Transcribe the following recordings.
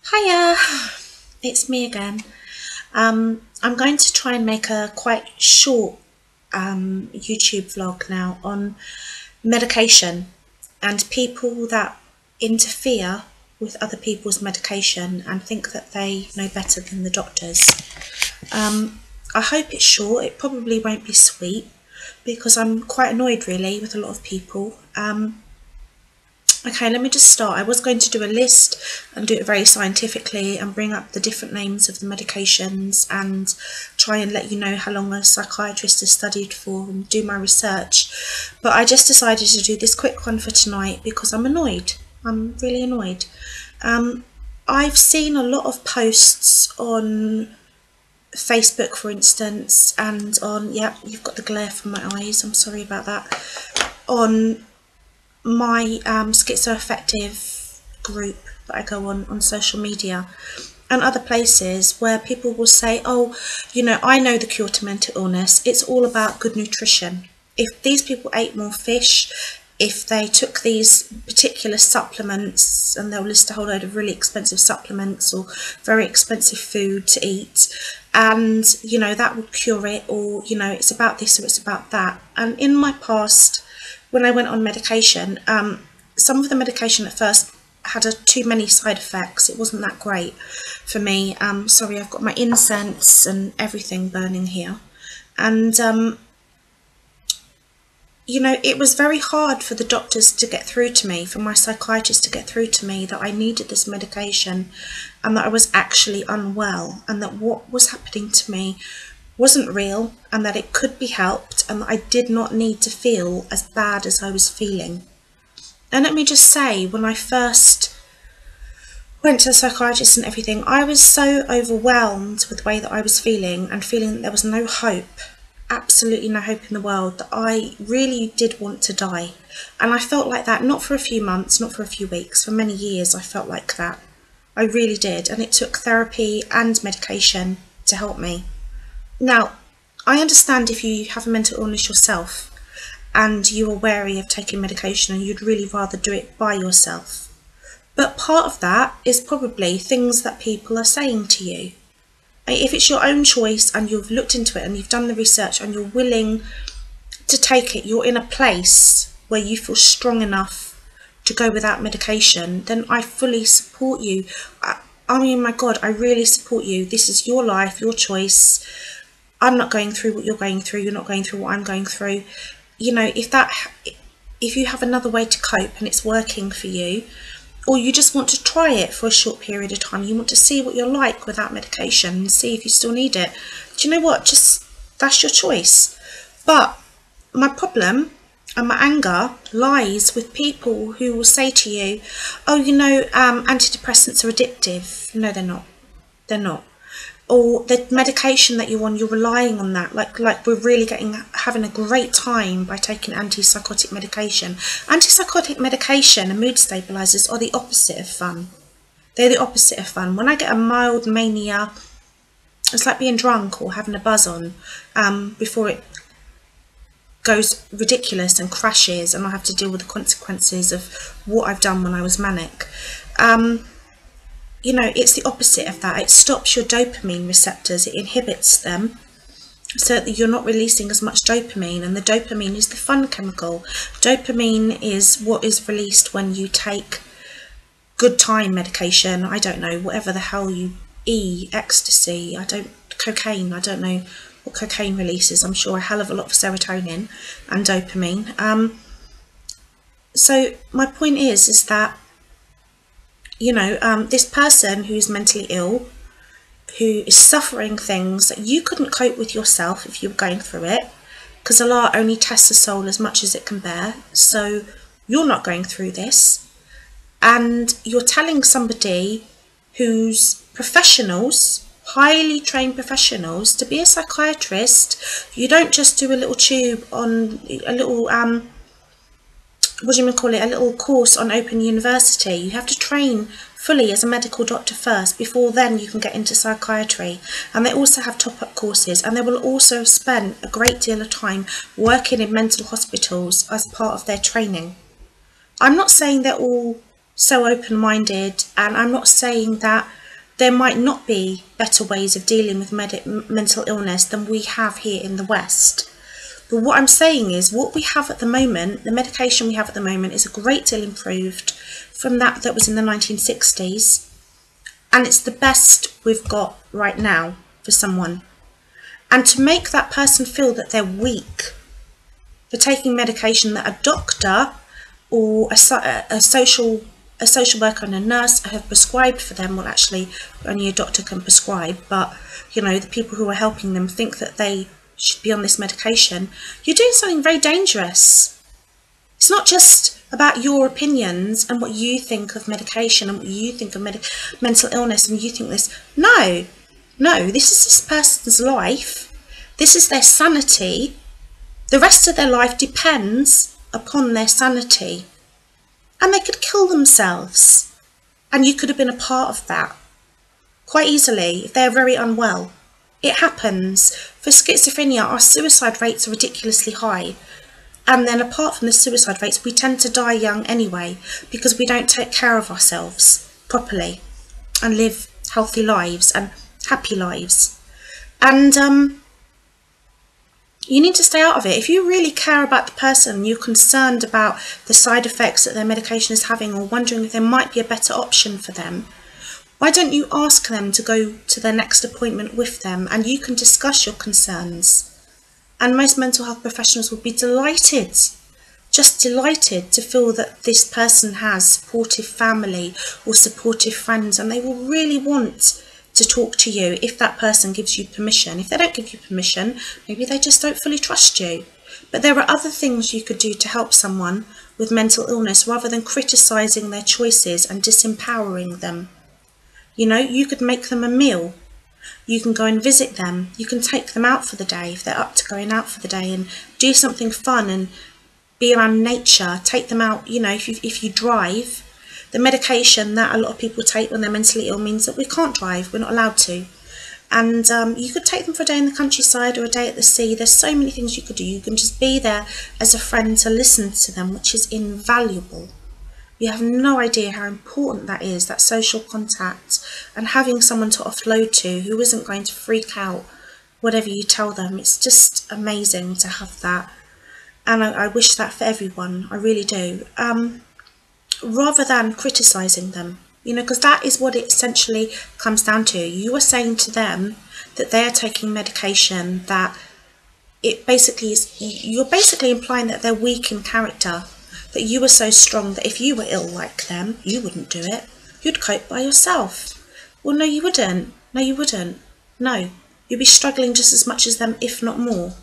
Hiya, it's me again. I'm going to try and make a quite short YouTube vlog now on medication and people that interfere with other people's medication and think that they know better than the doctors. I hope it's short. It probably won't be sweet because I'm quite annoyed really with a lot of people. Okay, let me just start. I was going to do a list and do it very scientifically and bring up the different names of the medications and try and let you know how long a psychiatrist has studied for and do my research. But I just decided to do this quick one for tonight because I'm annoyed. I'm really annoyed. I've seen a lot of posts on Facebook, for instance, and on, yeah, you've got the glare from my eyes, I'm sorry about that, on my schizoaffective group that I go on social media and other places where people will say, oh, you know, I know the cure to mental illness. It's all about good nutrition. If these people ate more fish, if they took these particular supplements, and they'll list a whole load of really expensive supplements or very expensive food to eat, and, you know, that would cure it, or, you know, it's about this or it's about that. And in my past, when I went on medication, some of the medication at first had too many side effects. It wasn't that great for me. Sorry, I've got my incense and everything burning here. And, you know, it was very hard for the doctors to get through to me, for my psychiatrist to get through to me that I needed this medication and that I was actually unwell and that what was happening to me wasn't real and that it could be helped and that I did not need to feel as bad as I was feeling. And let me just say, when I first went to the psychiatrist and everything, I was so overwhelmed with the way that I was feeling and feeling that there was no hope, absolutely no hope in the world, that I really did want to die. And I felt like that, not for a few months, not for a few weeks, for many years I felt like that. I really did. And it took therapy and medication to help me. Now, I understand if you have a mental illness yourself and you are wary of taking medication and you'd really rather do it by yourself. But part of that is probably things that people are saying to you. If it's your own choice and you've looked into it and you've done the research and you're willing to take it, you're in a place where you feel strong enough to go without medication, then I fully support you. I mean, my God, I really support you. This is your life, your choice. I'm not going through what you're going through. You're not going through what I'm going through. You know, if you have another way to cope and it's working for you, or you just want to try it for a short period of time, you want to see what you're like without medication and see if you still need it, do you know what? Just, that's your choice. But my problem and my anger lies with people who will say to you, oh, you know, antidepressants are addictive. No, they're not. They're not. Or the medication that you're on, you're relying on that, like we're really having a great time by taking antipsychotic medication. Antipsychotic medication and mood stabilizers are the opposite of fun. They're the opposite of fun. When I get a mild mania, it's like being drunk or having a buzz on before it goes ridiculous and crashes and I have to deal with the consequences of what I've done when I was manic. You know, it's the opposite of that. It stops your dopamine receptors, it inhibits them so that you're not releasing as much dopamine, and the dopamine is the fun chemical. Dopamine is what is released when you take good time medication, I don't know, whatever the hell you ecstasy, cocaine, I don't know what cocaine releases. I'm sure a hell of a lot of serotonin and dopamine. So my point is that, you know, this person who's mentally ill, who is suffering things that you couldn't cope with yourself if you were going through it, because Allah only tests the soul as much as it can bear, so you're not going through this, and you're telling somebody who's professionals, highly trained professionals, to be a psychiatrist, you don't just do a little tube on a little what do you call it, a little course on Open University. You have to train fully as a medical doctor first, before then you can get into psychiatry. And they also have top-up courses, and they will also have spent a great deal of time working in mental hospitals as part of their training. I'm not saying they're all so open-minded, and I'm not saying that there might not be better ways of dealing with mental illness than we have here in the West. But what I'm saying is, what we have at the moment, the medication we have at the moment, is a great deal improved from that was in the 1960s. And it's the best we've got right now for someone. And to make that person feel that they're weak for taking medication that a doctor or a social worker and a nurse have prescribed for them, well, actually only a doctor can prescribe, but you know, the people who are helping them think that they should be on this medication, you're doing something very dangerous. It's not just about your opinions and what you think of medication and what you think of mental illness and you think this. No, this is this person's life. This is their sanity. The rest of their life depends upon their sanity. And they could kill themselves. And you could have been a part of that quite easily if they're very unwell. It happens. For schizophrenia, our suicide rates are ridiculously high. And then apart from the suicide rates, we tend to die young anyway because we don't take care of ourselves properly and live healthy lives and happy lives. And you need to stay out of it. If you really care about the person, you're concerned about the side effects that their medication is having or wondering if there might be a better option for them, why don't you ask them to go to their next appointment with them and you can discuss your concerns? And most mental health professionals would be delighted, just delighted to feel that this person has supportive family or supportive friends, and they will really want to talk to you if that person gives you permission. If they don't give you permission, maybe they just don't fully trust you. But there are other things you could do to help someone with mental illness rather than criticising their choices and disempowering them. You know, you could make them a meal. You can go and visit them. You can take them out for the day if they're up to going out for the day and do something fun and be around nature. Take them out, you know, if you drive. The medication that a lot of people take when they're mentally ill means that we can't drive, we're not allowed to. And you could take them for a day in the countryside or a day at the sea. There's so many things you could do. You can just be there as a friend to listen to them, which is invaluable. You have no idea how important that is, that social contact and having someone to offload to who isn't going to freak out whatever you tell them. It's just amazing to have that. And I wish that for everyone, I really do. Rather than criticising them, you know, because that is what it essentially comes down to. You are saying to them that they are taking medication that it basically is, you're basically implying that they're weak in character, that you are so strong that if you were ill like them, you wouldn't do it. You'd cope by yourself. Well, no, you wouldn't. No, you wouldn't. No, you'd be struggling just as much as them, if not more.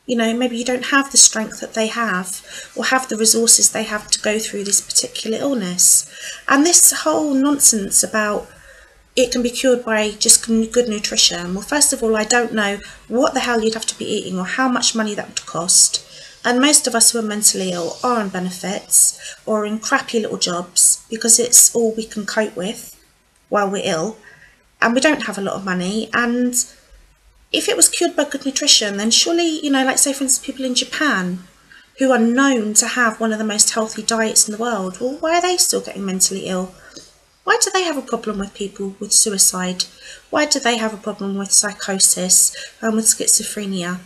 You know, maybe you don't have the strength that they have or have the resources they have to go through this particular illness. And this whole nonsense about it can be cured by just good nutrition. Well, first of all, I don't know what the hell you'd have to be eating or how much money that would cost. And most of us who are mentally ill are on benefits or in crappy little jobs because it's all we can cope with while we're ill. And we don't have a lot of money. And if it was cured by good nutrition, then surely, you know, like say for instance people in Japan who are known to have one of the most healthy diets in the world, well, why are they still getting mentally ill? Why do they have a problem with people with suicide? Why do they have a problem with psychosis and with schizophrenia?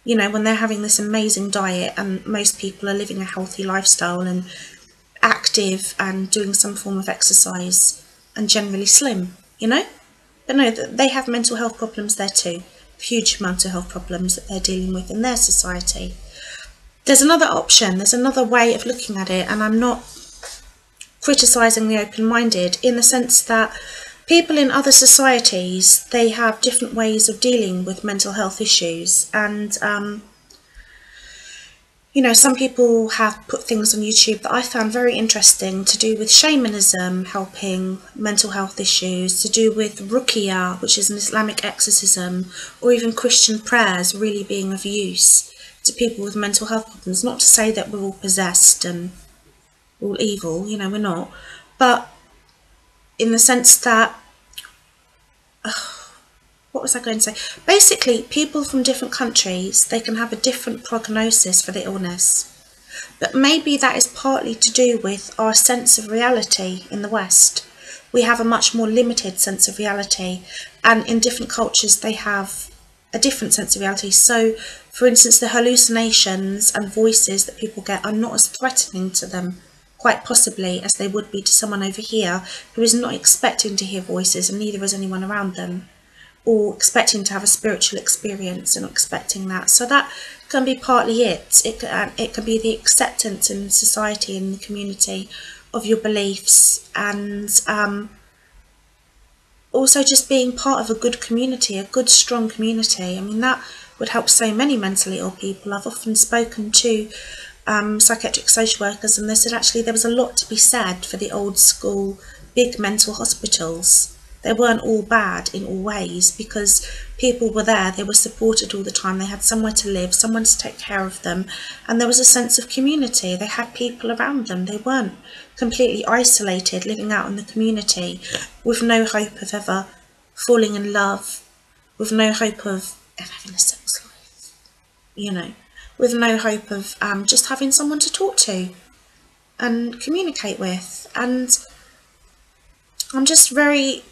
You know, when they're having this amazing diet and most people are living a healthy lifestyle and active and doing some form of exercise and generally slim, you know? But no, they have mental health problems there too. Huge mental health problems that they're dealing with in their society. There's another option, there's another way of looking at it, and I'm not criticising the open-minded in the sense that people in other societies, they have different ways of dealing with mental health issues. And you know, some people have put things on YouTube that I found very interesting to do with shamanism helping mental health issues, to do with ruqyah, which is an Islamic exorcism, or even Christian prayers really being of use to people with mental health problems. Not to say that we're all possessed and all evil, you know, we're not, but in the sense that, what was I going to say? Basically, people from different countries, they can have a different prognosis for the illness. But maybe that is partly to do with our sense of reality in the West. We have a much more limited sense of reality, and in different cultures they have a different sense of reality. So, for instance, the hallucinations and voices that people get are not as threatening to them, quite possibly, as they would be to someone over here who is not expecting to hear voices, and neither is anyone around them, or expecting to have a spiritual experience and not expecting that. So that can be partly it. It can be the acceptance in society and the community of your beliefs, and also just being part of a good community, a good strong community. I mean, that would help so many mentally ill people. I've often spoken to psychiatric social workers, and they said actually there was a lot to be said for the old school big mental hospitals. They weren't all bad in all ways, because people were there, they were supported all the time, they had somewhere to live, someone to take care of them, and there was a sense of community. They had people around them. They weren't completely isolated, living out in the community with no hope of ever falling in love, with no hope of having a sex life, you know, with no hope of just having someone to talk to and communicate with. And I'm just very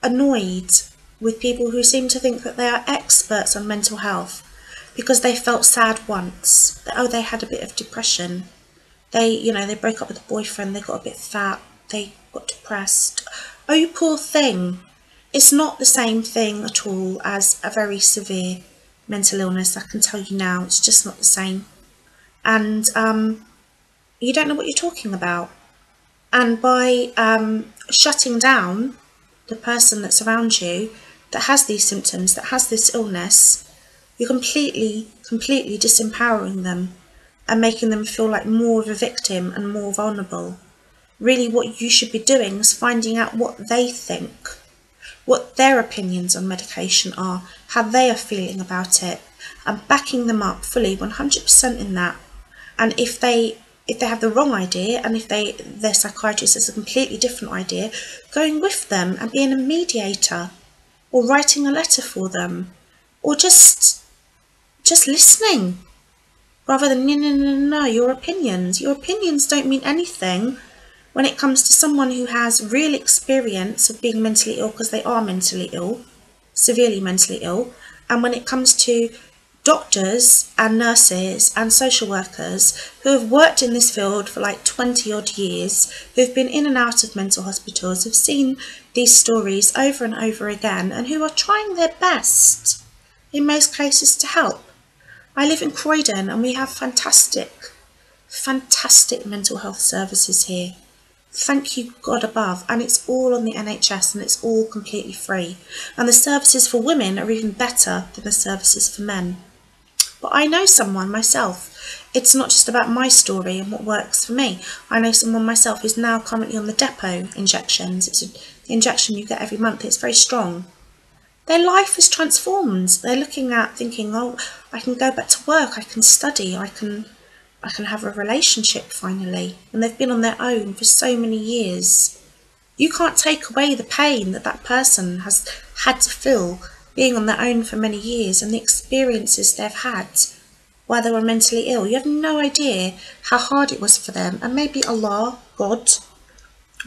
annoyed with people who seem to think that they are experts on mental health because they felt sad once, that, oh, they had a bit of depression, they broke up with a boyfriend, they got a bit fat, they got depressed. Oh, you poor thing. It's not the same thing at all as a very severe mental illness. I can tell you now, it's just not the same. And you don't know what you're talking about. And by shutting down the person that's around you that has these symptoms, that has this illness, you're completely disempowering them and making them feel like more of a victim and more vulnerable. Really, what you should be doing is finding out what they think, what their opinions on medication are, how they are feeling about it, and backing them up fully 100% in that. And if they have the wrong idea, and if their psychiatrist has a completely different idea, going with them and being a mediator, or writing a letter for them, or just listening, rather than no, your opinions don't mean anything when it comes to someone who has real experience of being mentally ill, because they are mentally ill, severely mentally ill. And when it comes to doctors and nurses and social workers who have worked in this field for like 20 odd years, who've been in and out of mental hospitals, have seen these stories over and over again, and who are trying their best in most cases to help. I live in Croydon, and we have fantastic mental health services here. Thank you God above, and it's all on the NHS, and it's all completely free. And the services for women are even better than the services for men. But I know someone myself. It's not just about my story and what works for me. I know someone myself who's now currently on the depot injections. It's the injection you get every month. It's very strong. Their life is transformed. They're looking at thinking, oh, I can go back to work, I can study, I can have a relationship finally. And they've been on their own for so many years. You can't take away the pain that that person has had to feel being on their own for many years, and the experiences they've had while they were mentally ill. You have no idea how hard it was for them. And maybe Allah, God,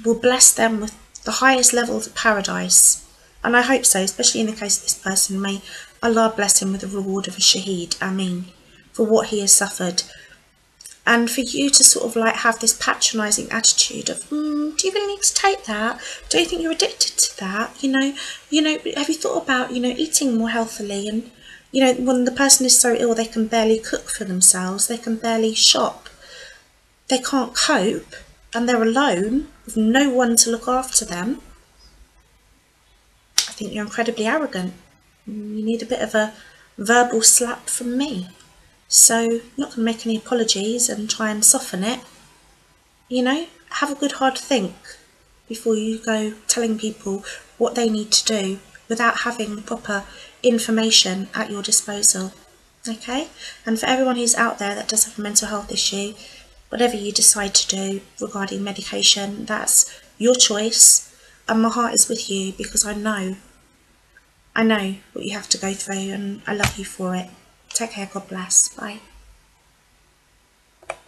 will bless them with the highest levels of paradise. And I hope so, especially in the case of this person. May Allah bless him with the reward of a shaheed, Ameen, for what he has suffered. And for you to sort of like have this patronising attitude of, do you really need to take that? Don't you think you're addicted to that? You know, have you thought about, eating more healthily? And, when the person is so ill, they can barely cook for themselves. They can barely shop. They can't cope, and they're alone with no one to look after them. I think you're incredibly arrogant. You need a bit of a verbal slap from me. So I'm not going to make any apologies and try and soften it. Have a good hard think before you go telling people what they need to do without having the proper information at your disposal. Okay? And for everyone who's out there that does have a mental health issue, whatever you decide to do regarding medication, that's your choice. And my heart is with you, because I know what you have to go through, and I love you for it. Take care, God bless, bye.